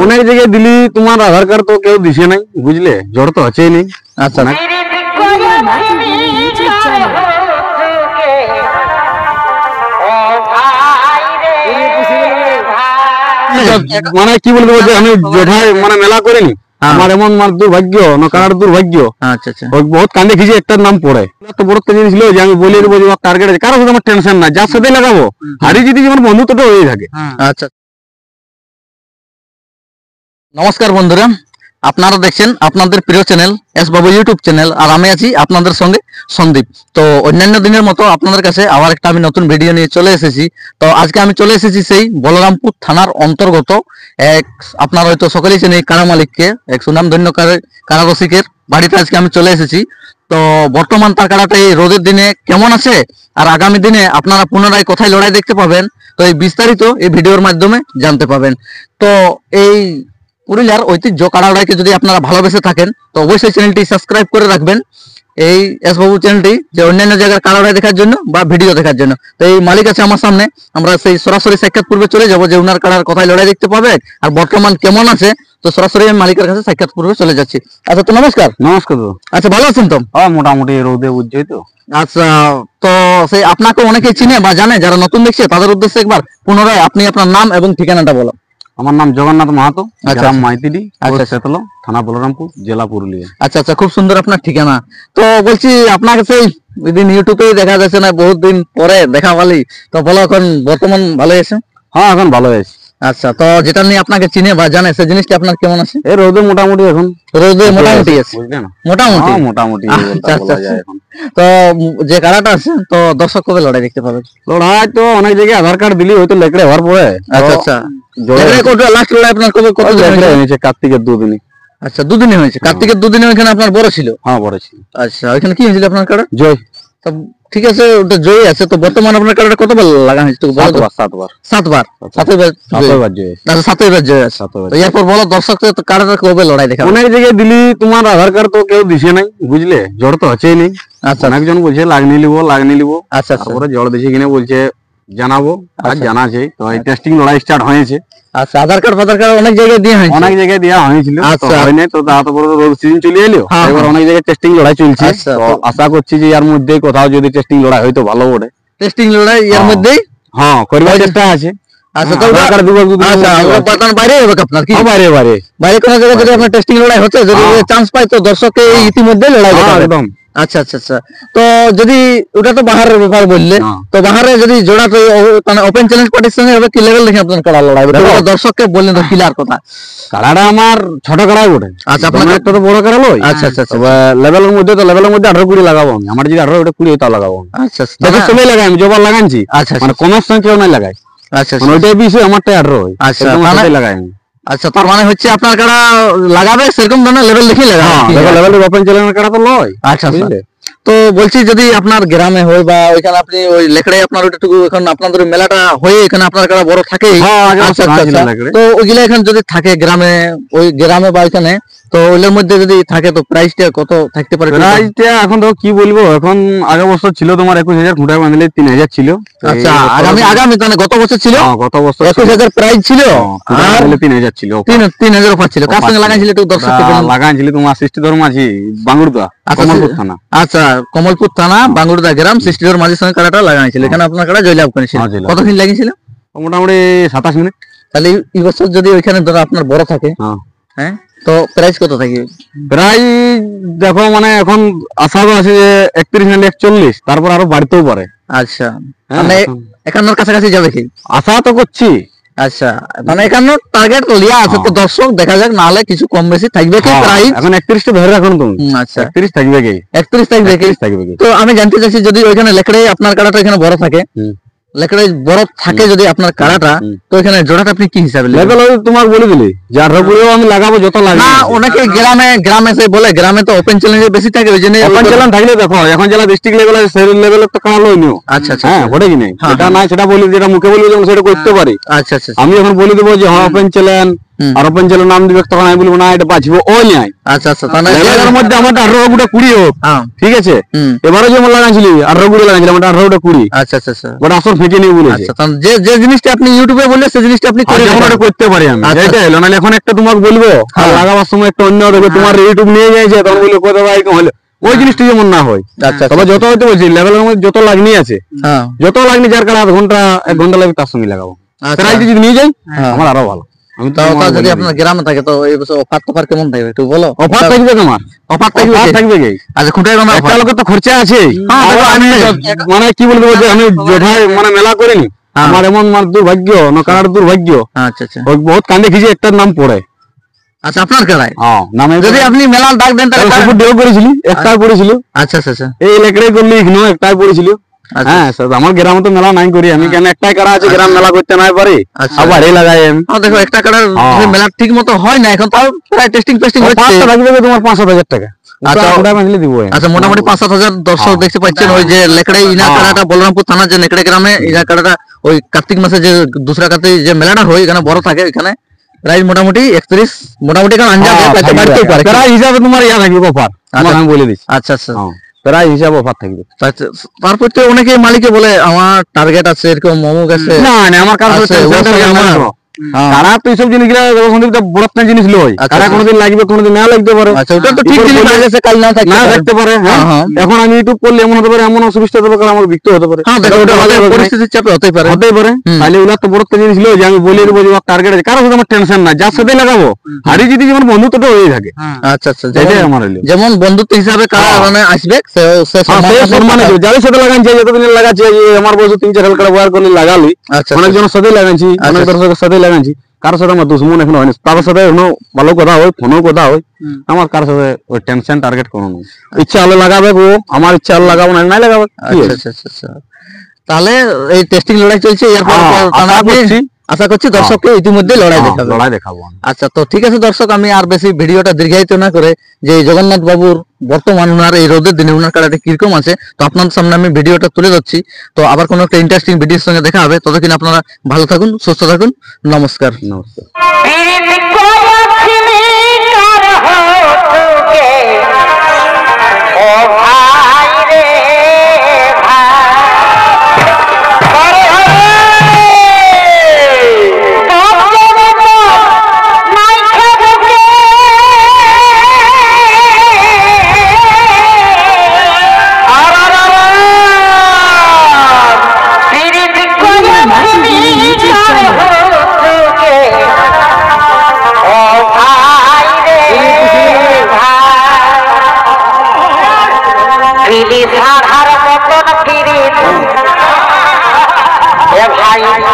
অনেক জায়গায় দিলি, তোমার আধার কার্ড তো কেউ দিছে নাই, বুঝলে, জড় তো হচ্ছেই নেই। আচ্ছা মানে কি বলবো, যে আমি যেভাবে মানে মেলা করিনি, আমার এমন মানে দুর্ভাগ্য না, কার দুর্ভাগ্য। আচ্ছা বহুত কান্দে খিজে একটা নাম পড়ে, একটা বড় জিনিস ছিল যে আমি বলে দেবো যে টার্গেট আছে, কারোর সাথে আমার টেনশন নাই, যার সাথে লাগাবো হারি যদি যেমন বন্ধুত্বটা হয়ে থাকে। আচ্ছা, নমস্কার বন্ধুরা, আপনারা দেখছেন আপনাদের প্রিয় চ্যানেল এস বাবু ইউটিউব চ্যানেল, আর আমি আছি আপনাদের সঙ্গে সন্দীপ। তো অন্যান্য দিনের মতো আপনাদের কাছে আবার একটা আমি নতুন ভিডিও নিয়ে চলে এসেছি। তো আজকে আমি চলে এসেছি সেই বলরামপুর থানার অন্তর্গত এক, আপনারা হয়তো সকলেই চেনেন কারা মালিককে, এক সুনামধন্য কারারসিকের বাড়িতে আজকে আমি চলে এসেছি। তো বর্তমান তার কারাটা এই রোদের দিনে কেমন আছে, আর আগামী দিনে আপনারা পুনরায় কোথায় লড়াই দেখতে পাবেন, তো এই বিস্তারিত এই ভিডিওর মাধ্যমে জানতে পাবেন। তো এই পুরুলিয়ার ঐতিহ্য কাড়াড়াইকে যদি আপনারা ভালোবেসে থাকেন তো অবশ্যই চ্যানেলটি সাবস্ক্রাইব করে রাখবেন, এই এস বাবু চ্যানেলটি, যে অন্যান্য জায়গার কাড়াড়াই দেখার জন্য বা ভিডিও দেখার জন্য। তো এই মালিক আছে আমার সামনে, আমরা সেই সরাসরি সাক্ষাৎ পূর্বে চলে যাব যে উনার কাড়ার কোথায় লড়াই দেখতে পাবে আর বর্তমান কেমন আছে। তো সরাসরি আমি মালিকের কাছে সাক্ষাৎ পূর্বে চলে যাচ্ছি। আচ্ছা, তো নমস্কার। নমস্কার। আচ্ছা, ভালো আছেন তো? মোটামুটি রোদে বুঝছই তো। আচ্ছা, তো সেই আপনাকে অনেকেই চিনে বা জানে, যারা নতুন দেখছে তাদের উদ্দেশ্যে একবার পুনরায় আপনি আপনার নাম এবং ঠিকানাটা বলো। আমার নাম জগন্নাথ মাহাতো, গ্রাম মাইতিডি, সেতলো, থানা বলরামপুর, জেলা পুরুলিয়া। আচ্ছা, খুব সুন্দর আপনার ঠিকানা। তো বলছি আপনাকে সেই দিন ইউটিউবে দেখা যাচ্ছে না, বহুত দিন পরে দেখা পালি, তো বলো এখন বর্তমান ভালো আছে? হ্যাঁ, এখন ভালো আছে। আচ্ছা, তো যেটা নিয়ে আপনাকে চিনে বা জানে সেই জিনিসটা আপনার কেমন আছে? এই রোদে মোটামুটি এখন রোদে মোটামুটি আছে, বুঝলে না, মোটামুটি মোটামুটি বলা যায় এখন। তো যে কারাটা আছে, তো দর্শক কবে লড়াই দেখতে পাবে? লড়াই তো অনেক জায়গায় আধার কার্ড দিলি, হয়তো লেকড়ে হওয়ার পরে। আচ্ছা, লাস্ট লড়াই আপনার কবে, কত হয়েছে? কার্তিকের দুদিনই। আচ্ছা, দুদিনে হয়েছে। কার্তিকের দুদিনে ওইখানে আপনার বড় ছিল? হ্যাঁ, বড় ছিল। আচ্ছা, ওইখানে কি হয়েছিল আপনার কার্ড? জয়। ঠিক আছে, ওটা জয়ী আছে। তো বর্তমানে আপনার কার্ডটা কতবার লাগানো হয়েছে? 7বার জয় আছে। এরপর বলো দর্শকদের কার্ডটা কবে লড়াই দেখাবে? অনেক জায়গায় দিলি, তোমার আধার কার্ড তো কেউ দিছে নাই, বুঝলে, জড় তো হচ্ছেই নেই। আচ্ছা, অনেকজন বলছে লাগনি লিবো। আচ্ছা, তারপরে জড় দিছে কিনা বলছে জানাবো, আর জানা আছে। তো এই টেস্টিং লড়াই স্টার্ট হয়েছে। আচ্ছা, আধার কার্ড অনেক জায়গায় দেওয়া হয়েছে, অনেক জায়গায় দেওয়া হয়েছিল, হয় নাই। তো তারপরে রোদ সিজন চলে এলো, এবার অনেক জায়গায় টেস্টিং লড়াই চলছে। তো আশা করছি যে এর মধ্যে কোথাও যদি টেস্টিং লড়াই হয়তো ভালো বটে। টেস্টিং লড়াই এর মধ্যেই হ্যাঁ করবার চেষ্টা আছে। আচ্ছা, তো বাইরে হবে আপনার কি? বাইরে কোনো জায়গায় যদি আপনার টেস্টিং লড়াই হচ্ছে, যদি চান্স পাই তো দর্শককে ইতিমধ্যে লড়াই দেখাবে একদম। আচ্ছা, তো যদি ওটা তো বাহারের ব্যাপার বললে, তো বাহারে যদি জোড়া তো মানে ওপেন চ্যালেঞ্জ পার্টির সঙ্গে হবে, কি লেভেল দেখে আপনার কাড়া লড়াই দর্শককে বললেন তো ক্লিয়ার কথা। কাড়াটা আমার ছোট কাড়াই বটে। আচ্ছা, আপনার একটা তো বড় কাড়া লই। আচ্ছা, লেভেলের মধ্যে তো লেভেলের মধ্যে 18-20 লাগাবো আমি। আমার যদি 18-20 তা লাগাবো। আচ্ছা, সবাই লাগাই, আমি জবার লাগাইছি। আচ্ছা, মানে কমের সঙ্গে কেউ নাই লাগাই। আচ্ছা, ওইটাই বিষয়, আমারটা 18। আচ্ছা, লাগাই আমি। আচ্ছা, তার মানে হচ্ছে আপনার কাড়া লাগাবে সেরকম ধরনের লেভেল দেখে লাগাবে। লেভেল ওপেন চ্যালেঞ্জের কাড়া তো লয়। আচ্ছা, তো বলছি যদি আপনার গ্রামে হয় বা ওইখানে আপনি ওই লেকড়ায় আপনার ওইটুকু এখন আপনাদের মেলাটা হয়ে এখানে আপনার কাড়া বড় থাকে, তো ওইগুলা এখানে যদি থাকে গ্রামে, ওই গ্রামে বা ওইখানে, তো ওইটার মধ্যে যদি থাকে তো প্রাইসটা কত থাকতে পারে? প্রাইসটা এখন তো কি বলবো, এখন আগের বছর ছিল তোমার 21,000, খুঁটায় বাঁধলে 3,000 ছিল। আচ্ছা, আগামী মানে গত বছর ছিল, গত বছর 21,000 প্রাইস ছিল, আর 3,000 ছিল, 3,000 অফার ছিল। কার সঙ্গে লাগাইছিল একটু দর্শককে বলুন। লাগাইছিল তোমার সৃষ্টিধর মাঝি, বাঙ্গুরদা, কমলপুর থানা। আচ্ছা, কমলপুর থানা, বাঙ্গুরদা গ্রাম, সৃষ্টিধর মাঝির সঙ্গে কাড়াটা লাগাইছিল। এখানে আপনার কাড়া জয়লাভ করেছিল। কতদিন লাগিয়েছিল? মোটামুটি 27 মিনিট। তাহলে এই বছর যদি ওইখানে ধরো আপনার বড় থাকে, হ্যাঁ, তো প্রাইস কত থাকে? প্রাইস দেখো, মানে এখন আশা আছে যে 31,40, তারপর আরো বাড়তেও পারে। আচ্ছা, মানে 51 কাছাকাছি যাবে কি আশা তো করছি। আচ্ছা, মানে 51 টার্গেট লিয়া আছে। তো দর্শক দেখা যাক, না হলে কিছু কম বেশি থাকবে কি প্রাইস? এখন 31টা ধরে রাখুন তুমি। আচ্ছা, 31 থাকবে কি? 31 থাকবে কি? তো আমি জানতে চাইছি, যদি ওইখানে লেকড়ে আপনার কাড়াটা এখানে বড় থাকে, লেকড়ে বড় থাকে যদি আপনার কাড়াটা, তো এখানে জোড়াটা আপনি কি হিসাবে লেভেল তোমাকে বলে দিলি যে 18 আমি লাগাবো যত লাগে না। অনেকে গ্রামে সে বলে গ্রামে তো ওপেন চ্যালেঞ্জ বেশি থাকে, ওই জন্য ওপেন চ্যালেঞ্জ থাকলে দেখো এখন জেলা ডিস্ট্রিক্ট লেভেলে সেই লেভেলে তো কাড়া লই নিও। আচ্ছা, হ্যাঁ, ওটা কি নাই, এটা না সেটা বলি, যেটা মুখে বলি যেমন সেটা করতে পারি। আচ্ছা, আমি এখন বলে দেবো যে হ্যাঁ ওপেন চ্যালেঞ্জ আর পঞ্চায়েত নাম দিবে, তখন আমি বলবো না এটা বাঁচবো ও নাই। আচ্ছা আচ্ছা, তাহলে লেভেলের মধ্যে আমার 18 20 হোক, ঠিক আছে। এবারে যে আমার লাগাইছিলি 18 লাগাইছিলাম, 18 20। আচ্ছা আচ্ছা আচ্ছা, ওটা আসর ফেটে নিয়ে বলেছে। আচ্ছা, তাহলে যে জিনিসটা আপনি ইউটিউবে বললে সেই জিনিসটা আপনি করে করতে পারি আমি, এইটাই হলো। নাহলে এখন একটা তোমাকে বলবো, লাগাবার সময় একটা অন্য দেখবে তোমার ইউটিউব নিয়ে যাইছে, তখন বললো কোথাও এরকম হলো, ওই জিনিসটা যেমন না হয়। তবে যত হয়তো বলছি লেভেলের মধ্যে যত লাগনি আছে, যত লাগনি যার কারণে 1 ঘন্টা লাগবে তার সঙ্গে লাগাবো। প্রাইজ যদি নিয়ে যাই আমার আরো ভালো। আমি তো যদি আপনার গ্রামে থাকে তো এই বছর অফার কেমন থাকবে একটু বলো। অফার থাকবে তোমার, অফার থাকবে কি? আচ্ছা, খুঁটাই বাঁধা একটা লোকের তো খরচা আছে। আমি মানে কি বলবো যে আমি যোধায় মানে মেলা করিনি, আমার এমন মানে দুর্ভাগ্য না, কারার দুর্ভাগ্য। আচ্ছা আচ্ছা, বহুত কান্দে খিজে একটা নাম পড়ে। আচ্ছা, আপনার কারায় নামে যদি আপনি মেলার ডাক দেন তাহলে সুপুর ডেও করেছিলি, একটাই পড়েছিল। আচ্ছা আচ্ছা আচ্ছা, এই লেকড়াই করলি ইগনো একটাই পড়েছিল। হ্যাঁ, আমার গ্রামে তো মেলা নাই করি আমি, কেন একটাই কারা আছে গ্রাম মেলা করতে নাই পারি, আবার এই লাগাই আমি। দেখো একটা কারার মেলা ঠিক মতো হয় না এখন, তাও প্রায় টেস্টিং হচ্ছে। রাখবে তোমার 5-7 হাজার টাকা। আচ্ছা, মোটামুটি 5-7 হাজার দর্শক দেখতে পাচ্ছেন। ওই যে লেকড়াই ইনাকাড়াটা, বলরামপুর থানার যে লেকড়াই গ্রামে ইনাকাড়াটা, ওই কার্তিক মাসে যে দুসরা কার্তিক যে মেলাটা হয়, এখানে বড় থাকে, এখানে প্রাইস মোটামুটি 31, মোটামুটি কারণ বাড়তেই পারে। প্রায় হিসাবে তোমার ইয়া থাকবে অফার, আমি বলে দিচ্ছি। আচ্ছা আচ্ছা, প্রায় হিসাবে অফার থাকবে। তারপর তো অনেকে মালিকে বলে আমার টার্গেট আছে, এরকম মোমো গেছে। না না, আমার কাছে তারা তো এইসব জিনিসগুলো বড় জিনিস লয়, তারা কোনোদিন লাগবে কোনোদিন না লাগতে পারে। ওটা তো ঠিক জিনিস কাল না থাকতে পারে। এখন আমি ইউটিউব করলে এমন হতে পারে, এমন অসুবিধা হতে পারে, আমার বিক্রি হতে পারে, পরিস্থিতির চাপে হতেই পারে। তাহলে ওগুলা তো বড় জিনিস লয় যে আমি বলে দেবো যে টার্গেট আছে, কারোর সাথে আমার টেনশন না, যার সাথে লাগাবো হারি যদি যেমন বন্ধুত্বটা হয়ে থাকে। আচ্ছা আচ্ছা, যেমন বন্ধুত্ব হিসাবে কারণে আসবে যাদের সাথে লাগাচ্ছি, যতদিন লাগাচ্ছি আমার বয়স 3-4 সাল করে ব্যবহার করলে লাগালি, অনেকজনের সাথে লাগাচ্ছি, অনেক দর্শকের সাথে লাগাচ্ছি, কারোর সাথে আমার দুশ্মন এখন হয়নি, তার সাথে এখনো ভালো কথা হয়, ফোনও কথা হয়। আমার কারোর সাথে ওই টেনশন টার্গেট কোনো নেই, ইচ্ছা হলে লাগাবে ও, আমার ইচ্ছা হলে লাগাবো না নাই লাগাবে। তাহলে এই টেস্টিং লড়াই চলছে, আশা করছি দর্শককে ইতিমধ্যে লড়াই দেখাবো। আচ্ছা, তো ঠিক আছে দর্শক, আমি আর বেশি ভিডিওটা দীর্ঘায়িত না করে, যে জগন্নাথ বাবুর বর্তমান ওনার এই রোদের দিনে ওনার কারাটে কিরকম আছে, তো আপনাদের সামনে আমি ভিডিওটা তুলে যাচ্ছি। তো আবার কোনো একটা ইন্টারেস্টিং ভিডিওর সঙ্গে দেখা হবে, ততক্ষণ আপনারা ভালো থাকুন, সুস্থ থাকুন। নমস্কার। भाई